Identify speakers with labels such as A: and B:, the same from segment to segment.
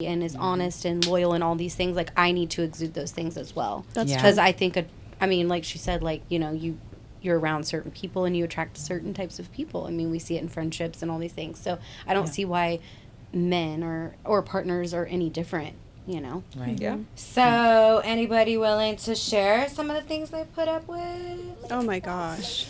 A: and is honest and loyal and all these things, like I need to exude those things as well.
B: That's
A: because I think I mean, like she said, like, you know, you're around certain people and you attract certain types of people. I mean, we see it in friendships and all these things. So I don't see why men or partners are any different, you know.
C: Right.
D: Yeah.
E: So, anybody willing to share some of the things they put up with?
B: Oh my gosh.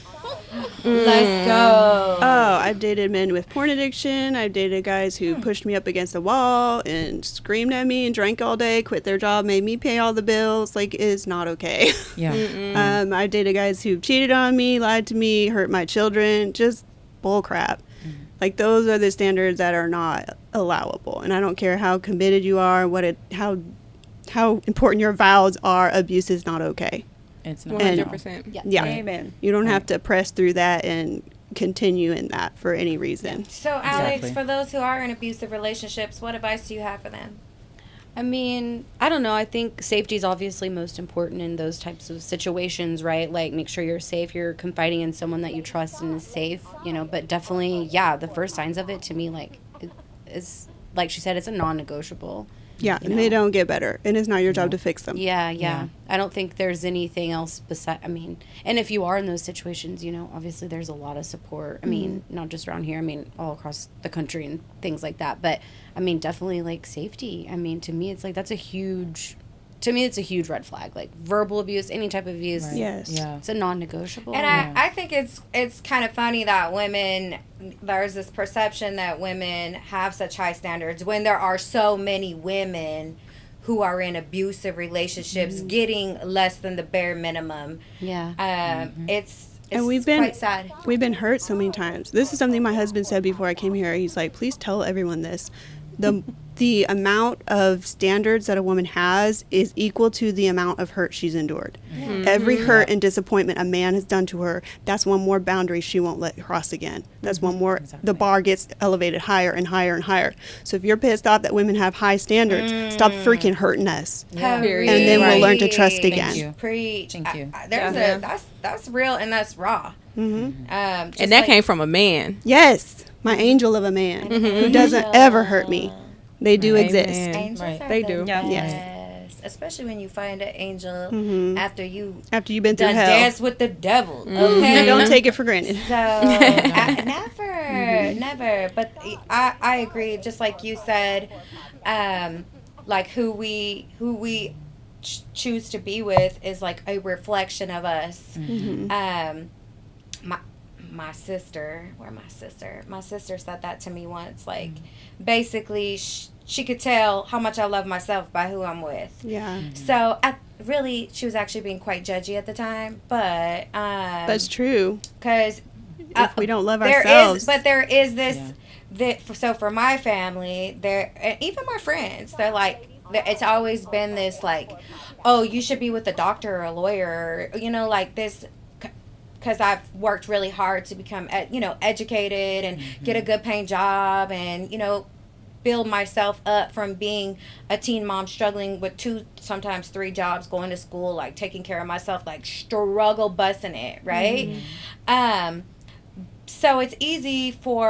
E: Let's go.
B: Oh, I've dated men with porn addiction. I've dated guys who pushed me up against the wall and screamed at me and drank all day, quit their job, made me pay all the bills. Like, it is not okay.
C: Yeah.
B: I've dated guys who cheated on me, lied to me, hurt my children. Just bull crap. Like, those are the standards that are not allowable. And I don't care how committed you are, how important your vows are, abuse is not okay.
C: It's not.
D: 100%.
A: Yeah.
B: Yeah.
D: Amen.
B: You don't have to press through that and continue in that for any reason.
E: So, Alex,
C: Exactly.
E: for those who are in abusive relationships, what advice do you have for them?
A: I mean, I don't know. I think safety is obviously most important in those types of situations, right? Like, make sure you're safe. You're confiding in someone that you trust and is safe, you know. But definitely, yeah, the first signs of it to me, like, is like she said, it's a non-negotiable.
B: Yeah,
A: You
B: and
A: know.
B: they don't get better. And it's not your job to fix them.
A: Yeah. I don't think there's anything else beside. I mean, and if you are in those situations, you know, obviously there's a lot of support. I mean, not just around here. I mean, all across the country and things like that. But I mean, definitely like safety. I mean, to me, it's like that's a huge. To me, it's a huge red flag. Like verbal abuse, any type of abuse.
C: Right.
B: Yes.
C: Yeah.
A: It's a non-negotiable.
E: And I think it's kind of funny that there's this perception that women have such high standards when there are so many women who are in abusive relationships getting less than the bare minimum.
A: Yeah.
E: It's
B: And we've
E: quite sad.
B: been hurt so many times. This is something my husband said before I came here. He's like, please tell everyone this. The amount of standards that a woman has is equal to the amount of hurt she's endured. Every hurt and disappointment a man has done to her, that's one more boundary she won't let cross again. That's one more, the bar gets elevated higher and higher and higher. So if you're pissed off that women have high standards, stop freaking hurting us.
D: Period.
B: And then we'll learn to trust
E: Thank
B: again.
C: you.
E: Preach.
C: Thank you.
E: That's real and that's raw.
B: Mm-hmm.
D: And that came from a man.
B: Yes, my angel of a man who doesn't ever hurt me. They do exist.
D: Amen.
E: Angels
C: Right.
E: are
D: They
E: the
D: do.
E: best.
B: Yes.
E: Especially when you find an angel after you
B: After you've been through
E: done
B: hell.
E: dance with the devil. Okay.
B: Don't take it for granted.
E: So never. But I agree. Just like you said, like who we choose to be with is like a reflection of us. My sister said that to me once. Like, basically, she could tell how much I love myself by who I'm with.
B: Yeah.
E: So, really, she was actually being quite judgy at the time. But
B: That's true.
E: because
B: If we don't love ourselves.
E: there is this. So for my family, and even my friends, they're like, it's always been this like, oh, you should be with a doctor or a lawyer, you know, like this. Because I've worked really hard to become, educated and get a good paying job and, build myself up from being a teen mom struggling with 2, sometimes 3 jobs, going to school, like taking care of myself, like struggle busting it, right? So it's easy for